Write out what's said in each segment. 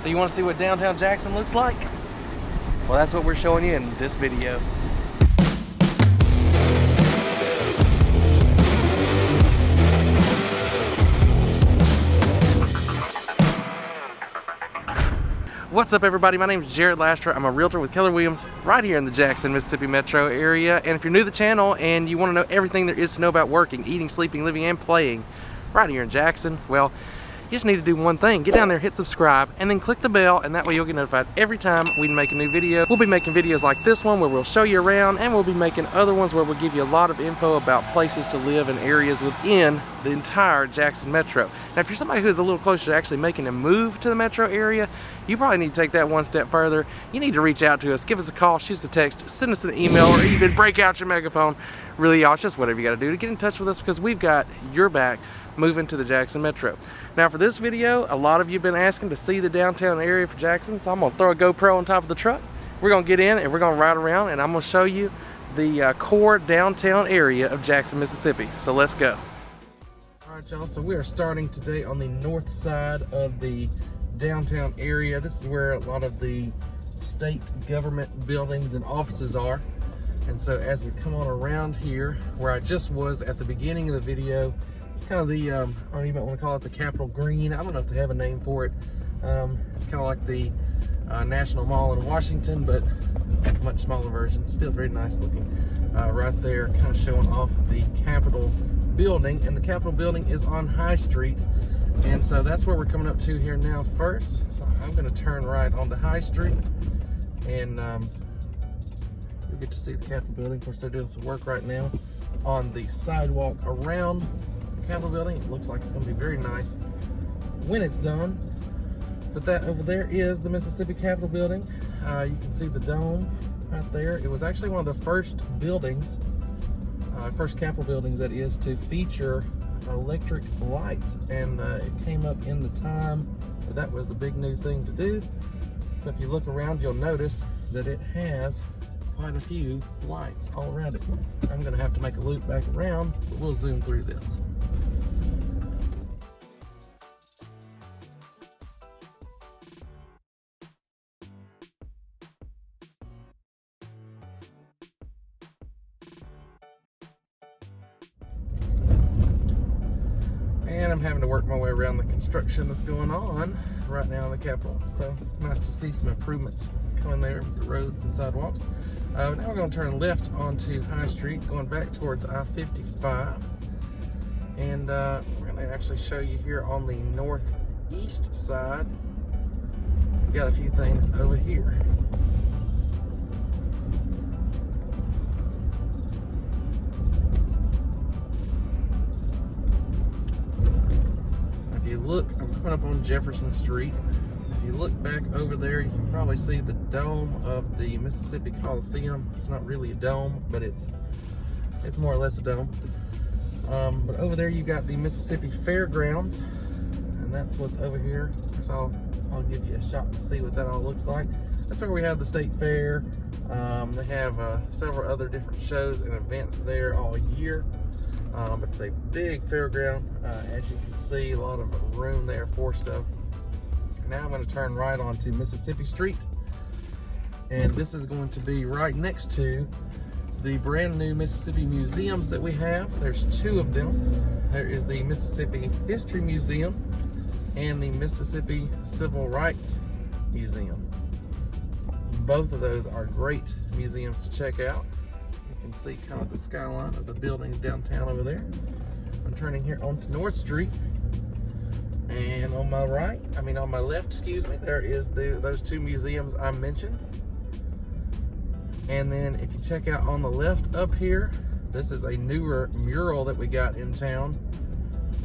So you want to see what downtown Jackson looks like? Well, that's what we're showing you in this video. What's up, everybody? My name is Jared Lastra. I'm a realtor with Keller Williams right here in the Jackson, Mississippi metro area. And if you're new to the channel and you want to know everything there is to know about working, eating, sleeping, living, and playing right here in Jackson, well, you just need to do one thing. Get down there, hit subscribe, and then click the bell, and that way you'll get notified every time we make a new video. We'll be making videos like this one where we'll show you around, and we'll be making other ones where we'll give you a lot of info about places to live and areas within the entire Jackson metro. Now, if you're somebody who's a little closer to actually making a move to the metro area, you probably need to take that one step further. You need to reach out to us, give us a call, shoot us a text, send us an email, or even break out your megaphone. Really, y'all, it's just whatever you got to do to get in touch with us, because we've got your back moving to the Jackson metro. Now, for this video, a lot of you have been asking to see the downtown area for Jackson, so I'm going to throw a GoPro on top of the truck. We're going to get in and we're going to ride around, and I'm going to show you the core downtown area of Jackson, Mississippi. So let's go. All right, y'all, so we are starting today on the north side of the downtown area. This is where a lot of the state government buildings and offices are. And so as we come on around here, where I just was at the beginning of the video, it's kind of the, I don't know, you might want to call it the Capitol Green. I don't know if they have a name for it. It's kind of like the National Mall in Washington, but much smaller version. Still very nice looking. Right there, kind of showing off the Capitol building. And the Capitol building is on High Street. And so that's where we're coming up to here now first. So I'm going to turn right onto High Street. And you'll get to see the Capitol building. Of course, they're doing some work right now on the sidewalk around Capitol building. It looks like it's going to be very nice when it's done. But that over there is the Mississippi Capitol building. You can see the dome right there. It was actually one of the first buildings, first Capitol buildings that is, to feature electric lights, and it came up in the time that was the big new thing to do. So if you look around, you'll notice that it has quite a few lights all around it. I'm going to have to make a loop back around, but we'll zoom through this. And I'm having to work my way around the construction that's going on right now in the Capitol. So it's nice to see some improvements coming there with the roads and sidewalks. Now we're going to turn left onto High Street, going back towards I-55. And we're going to actually show you here on the northeast side. We've got a few things over here. If you look, I'm coming up on Jefferson Street. If you look back over there, you can probably see the dome of the Mississippi Coliseum. It's not really a dome, but it's more or less a dome. But over there you got the Mississippi Fairgrounds, and that's what's over here. So I'll give you a shot to see what that all looks like. That's where we have the state fair. They have several other different shows and events there all year. But it's a big fairground. As you can see, a lot of room there for stuff. Now I'm going to turn right onto Mississippi Street, and this is going to be right next to the brand new Mississippi museums that we have. There's two of them. There is the Mississippi History Museum and the Mississippi Civil Rights Museum. Both of those are great museums to check out. You can see kind of the skyline of the buildings downtown over there. I'm turning here onto North Street, and on my right, on my left, excuse me, there is those two museums I mentioned. And then if you check out on the left up here, this is a newer mural that we got in town.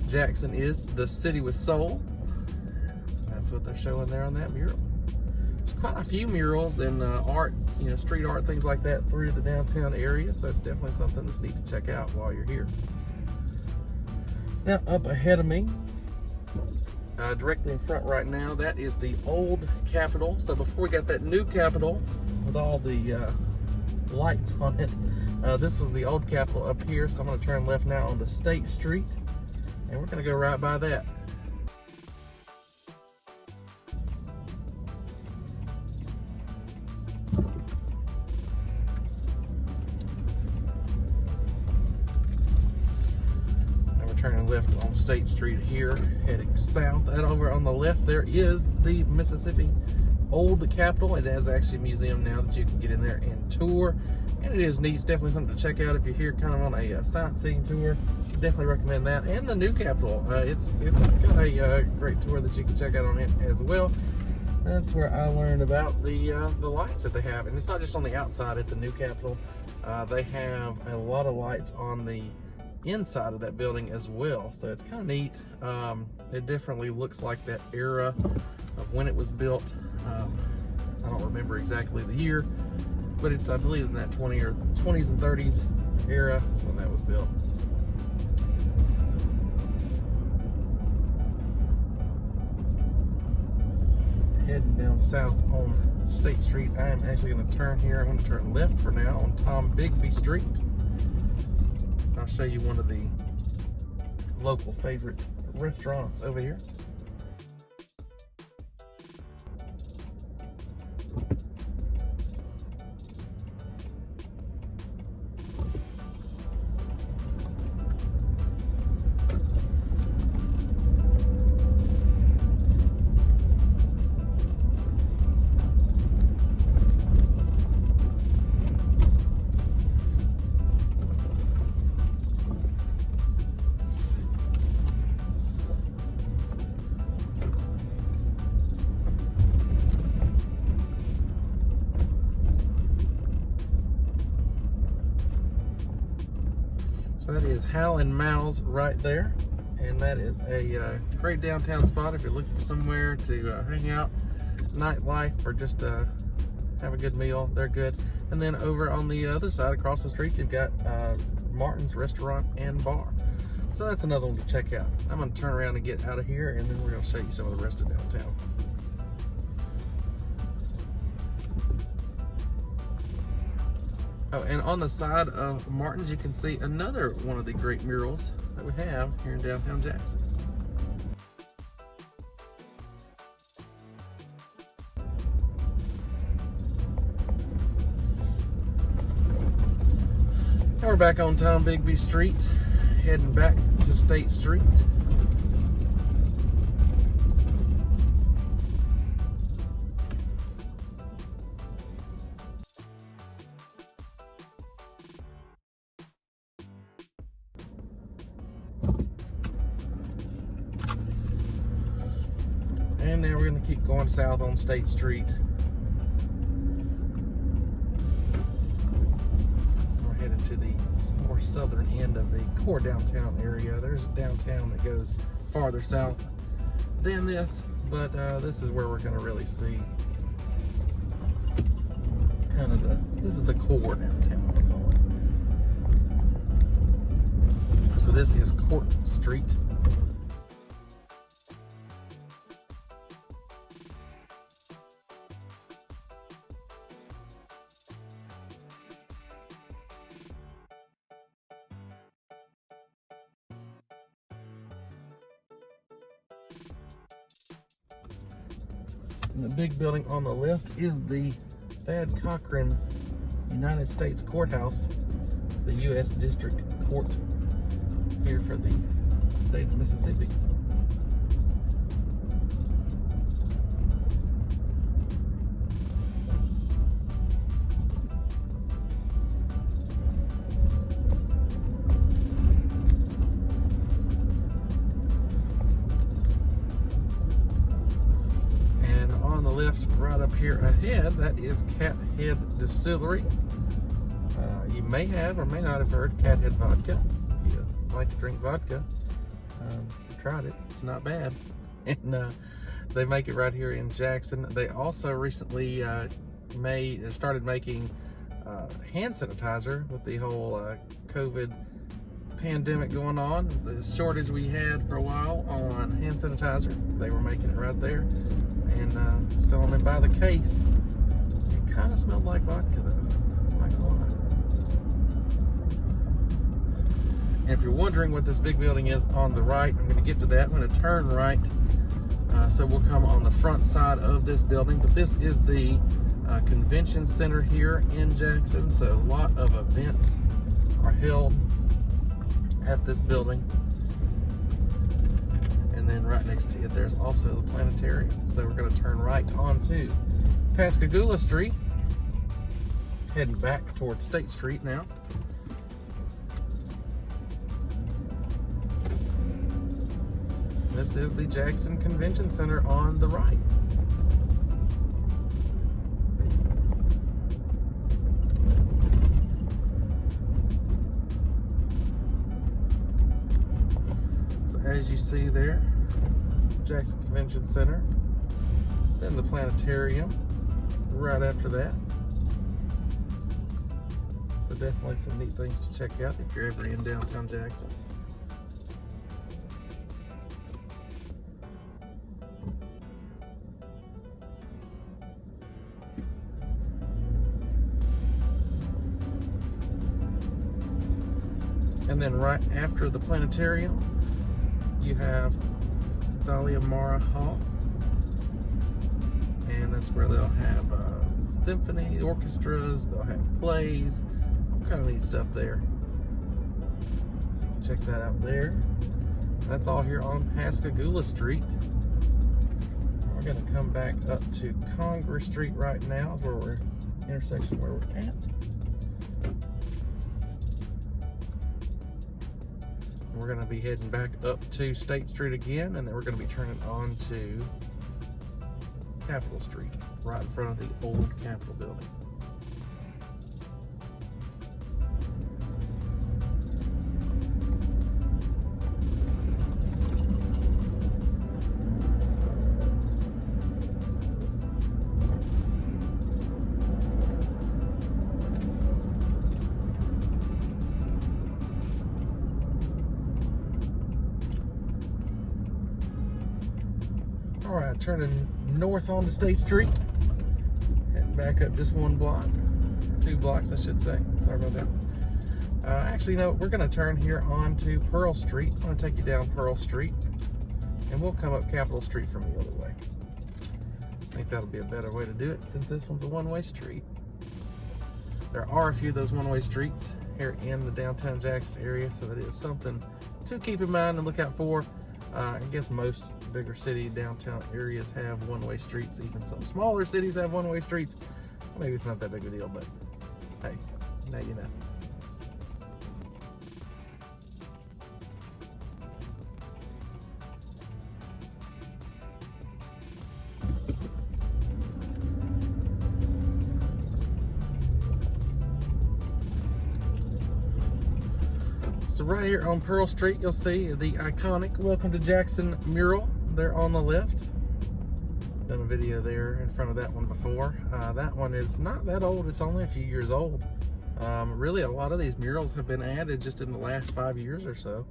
Jackson is the city with soul. That's what they're showing there on that mural. There's quite a few murals and art, street art, things like that through the downtown area. So it's definitely something that's neat to check out while you're here. Now up ahead of me, directly in front right now, that is the old Capitol. So before we got that new Capitol with all the lights on it, this was the old Capitol up here. So I'm going to turn left now onto State Street, and we're going to go right by that. turn left on State Street here, heading south. And over on the left there is the Mississippi Old Capitol. It has actually a museum now that you can get in there and tour. And it is neat. It's definitely something to check out if you're here kind of on a sightseeing tour. Definitely recommend that. And the new Capitol. It's got a great tour that you can check out on it as well. That's where I learned about the lights that they have. And it's not just on the outside at the new Capitol. They have a lot of lights on the inside of that building as well. So it's kind of neat. It definitely looks like that era of when it was built. I don't remember exactly the year, but it's, I believe, in that 20s and 30s era is when that was built. Heading down south on State Street, I am actually going to turn here. I'm going to turn left for now on Tom Bigby Street. I'll show you one of the local favorite restaurants over here. So that is Hal and Mal's right there, and that is a great downtown spot if you're looking for somewhere to hang out, nightlife, or just have a good meal. They're good. And then over on the other side, across the street, you've got Martin's Restaurant and Bar. So that's another one to check out. I'm going to turn around and get out of here, and then we're going to show you some of the rest of downtown. Oh, and on the side of Martin's, you can see another one of the great murals that we have here in downtown Jackson. And we're back on Tom Bigby Street, heading back to State Street. And now we're going to keep going south on State Street. We're headed to the more southern end of the core downtown area. There's a downtown that goes farther south than this, but this is where we're going to really see kind of this is the core downtown, we call it. So this is Court Street. And the big building on the left is the Thad Cochran United States Courthouse. It's the U.S. District Court here for the state of Mississippi. Right up here ahead, that is Cathead Distillery. You may have or may not have heard Cathead vodka. If you like to drink vodka, tried it. It's not bad. And they make it right here in Jackson. They also recently started making hand sanitizer with the whole COVID pandemic going on. The shortage we had for a while on hand sanitizer, they were making it right there and selling it by the case. It kind of smelled like vodka though, I'm not gonna lie. And if you're wondering what this big building is on the right, I'm going to get to that. I'm going to turn right, so we'll come on the front side of this building. But this is the convention center here in Jackson, so a lot of events are held at this building. right next to it, there's also the planetarium. So we're going to turn right onto Pascagoula Street, heading back towards State Street now. This is the Jackson Convention Center on the right. So as you see there, Jackson Convention Center, then the planetarium right after that. So definitely some neat things to check out if you're ever in downtown Jackson. And then right after the planetarium, you have Thalia Mara Hall. And that's where they'll have symphony orchestras, they'll have plays, all kind of neat stuff there. So you can check that out there. That's all here on Pascagoula Street. We're going to come back up to Congress Street right now, is where we're intersection where we're at. We're going to be heading back up to State Street again, and then we're going to be turning on to Capitol Street, right in front of the old Capitol building. All right, turning north onto State Street, heading back up just one block, or 2 blocks, I should say. Sorry about that. Actually, no, we're going to turn here onto Pearl Street. I'm going to take you down Pearl Street, and we'll come up Capitol Street from the other way. I think that'll be a better way to do it since this one's a one-way street. There are a few of those one-way streets here in the downtown Jackson area, so that is something to keep in mind and look out for. I guess most bigger city downtown areas have one-way streets. Even some smaller cities have one-way streets. Maybe it's not that big a deal, but hey, now you know. So right here on Pearl Street, you'll see the iconic Welcome to Jackson mural there on the left. Done a video there in front of that one before. That one is not that old, it's only a few years old. Really, a lot of these murals have been added just in the last 5 years or so.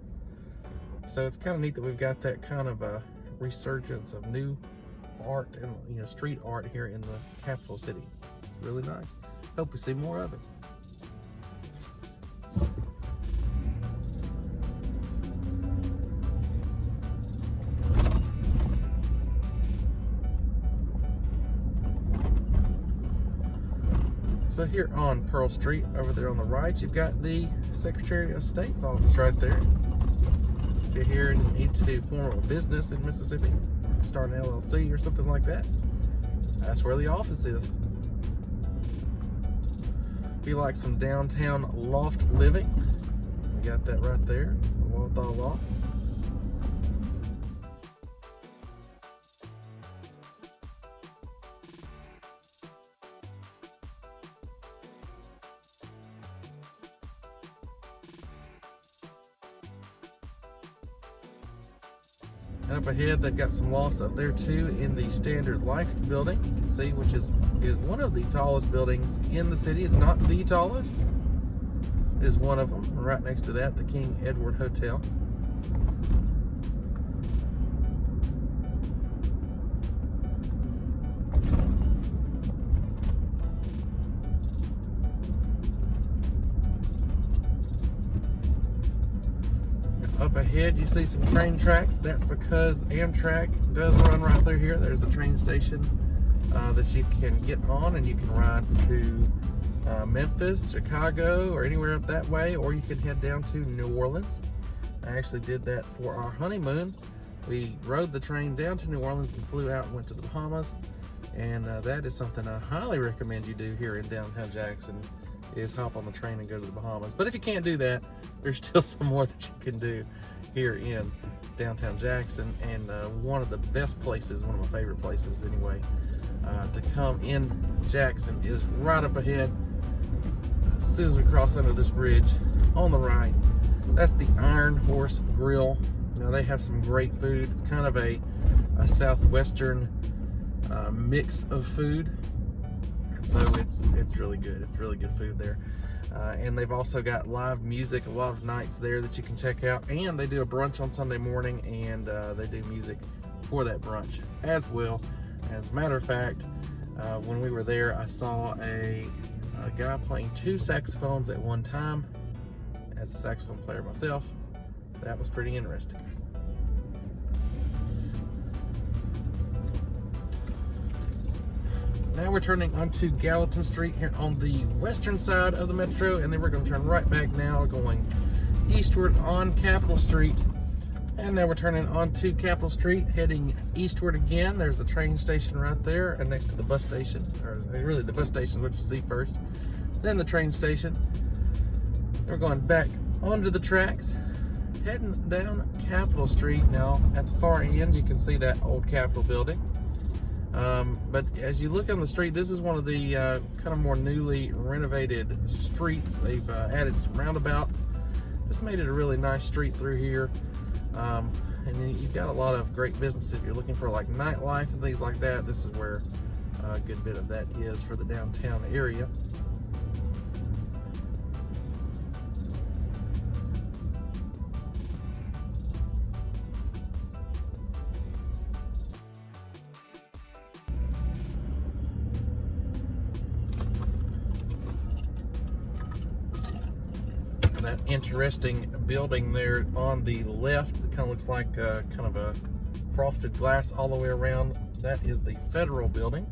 So it's kind of neat that we've got that kind of a resurgence of new art and street art here in the capital city. It's really nice. Hope we see more of it. So here on Pearl Street, over there on the right, you've got the Secretary of State's office right there. If you're here and you need to do formal business in Mississippi, start an LLC or something like that, that's where the office is. If you like some downtown loft living, we got that right there, the Walthall Lofts. And up ahead, they've got some lofts up there too in the Standard Life building. You can see, which is one of the tallest buildings in the city. It's not the tallest. It is one of them. Right next to that, the King Edward Hotel. Up ahead, you see some train tracks. That's because Amtrak does run right through here. There's a train station that you can get on, and you can ride to Memphis, Chicago, or anywhere up that way, or you can head down to New Orleans. I actually did that for our honeymoon We rode the train down to New Orleans and flew out and went to the Bahamas. And that is something I highly recommend you do here in downtown Jackson, is hop on the train and go to the Bahamas. But if you can't do that, there's still some more that you can do here in downtown Jackson. And one of the best places, one of my favorite places anyway, to come in Jackson is right up ahead. As soon as we cross under this bridge on the right, that's the Iron Horse Grill. Now they have some great food. It's kind of a southwestern mix of food, so it's really good. It's really good food there, and they've also got live music a lot of nights there that you can check out. And they do a brunch on Sunday morning, and they do music for that brunch as well. As a matter of fact, when we were there, I saw a guy playing 2 saxophones at one time. As a saxophone player myself, that was pretty interesting. Now we're turning onto Gallatin Street here on the western side of the metro, and then we're going to turn right back now, going eastward on Capitol Street. And now we're turning onto Capitol Street, heading eastward again. There's the train station right there, and next to the bus station, or really the bus station is what you see first, then the train station. We're going back onto the tracks, heading down Capitol Street. Now at the far end, you can see that old Capitol building. But as you look on the street, this is one of the kind of more newly renovated streets. They've added some roundabouts. This made it a really nice street through here. And then you've got a lot of great businesses. If you're looking for like nightlife and things like that, this is where a good bit of that is for the downtown area. That interesting building there on the left, it kind of looks like kind of a frosted glass all the way around. That is the Federal Building.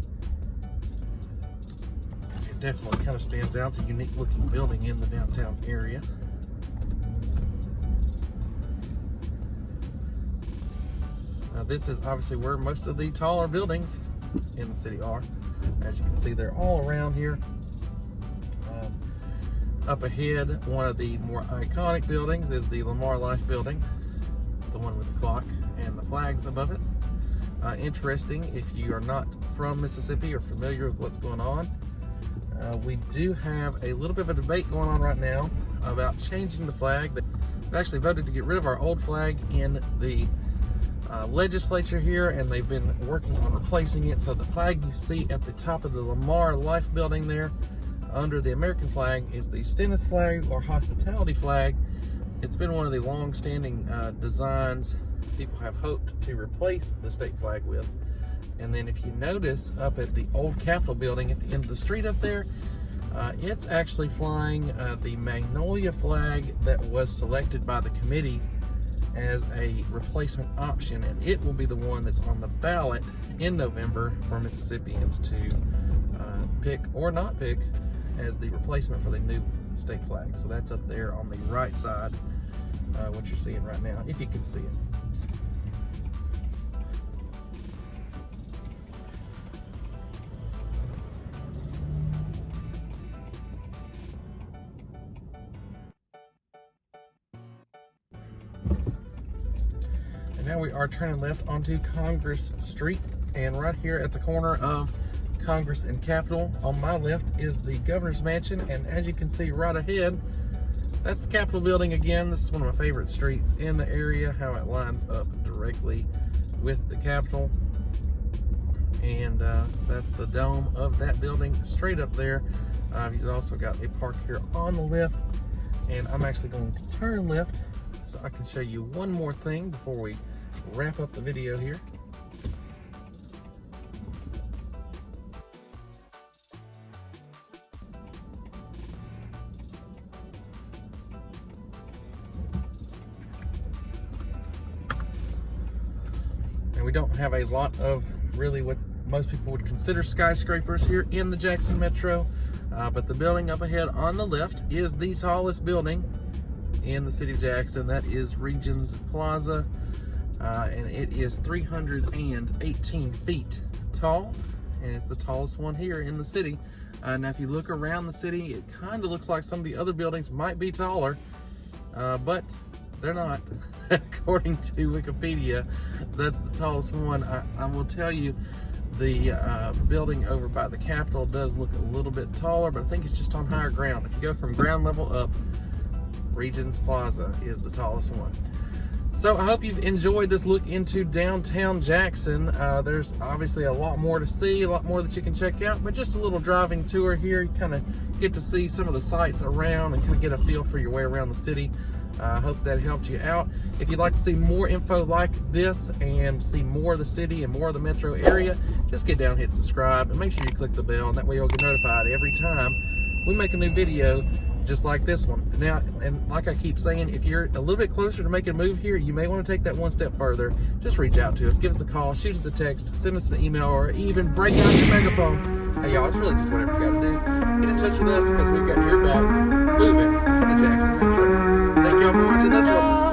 It definitely kind of stands out. It's a unique looking building in the downtown area. Now this is obviously where most of the taller buildings in the city are. As you can see, they're all around here. Up ahead, one of the more iconic buildings is the Lamar Life building. It's the one with the clock and the flags above it. Interesting, if you are not from Mississippi or familiar with what's going on, we do have a little bit of a debate going on right now about changing the flag. They've actually voted to get rid of our old flag in the legislature here, and they've been working on replacing it. So the flag you see at the top of the Lamar Life building there, under the American flag, is the Stennis flag or hospitality flag. It's been one of the long-standing designs people have hoped to replace the state flag with. And then if you notice up at the old Capitol building at the end of the street up there, it's actually flying the Magnolia flag that was selected by the committee as a replacement option, and it will be the one that's on the ballot in November for Mississippians to pick or not pick as the replacement for the new state flag. So that's up there on the right side, what you're seeing right now, if you can see it. And now we are turning left onto Congress Street, and right here at the corner of Congress and Capitol, on my left is the Governor's Mansion, and as you can see right ahead, that's the Capitol building again. This is one of my favorite streets in the area, how it lines up directly with the Capitol. And that's the dome of that building straight up there. You've also got a park here on the left, and I'm actually going to turn left so I can show you one more thing before we wrap up the video here. We don't have a lot of really what most people would consider skyscrapers here in the Jackson Metro, but the building up ahead on the left is the tallest building in the city of Jackson. That is Regions Plaza. and it is 318 feet tall, and it's the tallest one here in the city. Now if you look around the city, it kind of looks like some of the other buildings might be taller, but they're not. According to Wikipedia, that's the tallest one. I will tell you, the building over by the Capitol does look a little bit taller, but I think it's just on higher ground. If you go from ground level up, Regions Plaza is the tallest one. So I hope you've enjoyed this look into downtown Jackson. There's obviously a lot more to see, a lot more that you can check out, but just a little driving tour here. You kind of get to see some of the sights around and kind of get a feel for your way around the city. I hope that helped you out. If you'd like to see more info like this and see more of the city and more of the metro area, just get down, hit subscribe, and make sure you click the bell, and that way you'll get notified every time we make a new video just like this one. Now, and like I keep saying, if you're a little bit closer to making a move here, you may want to take that one step further. Just reach out to us, give us a call, shoot us a text, send us an email, or even break out your megaphone. Hey y'all, it's really just whatever you gotta do. Get in touch with us because we've got your back moving to the Jackson Metro. Thank y'all for watching this one.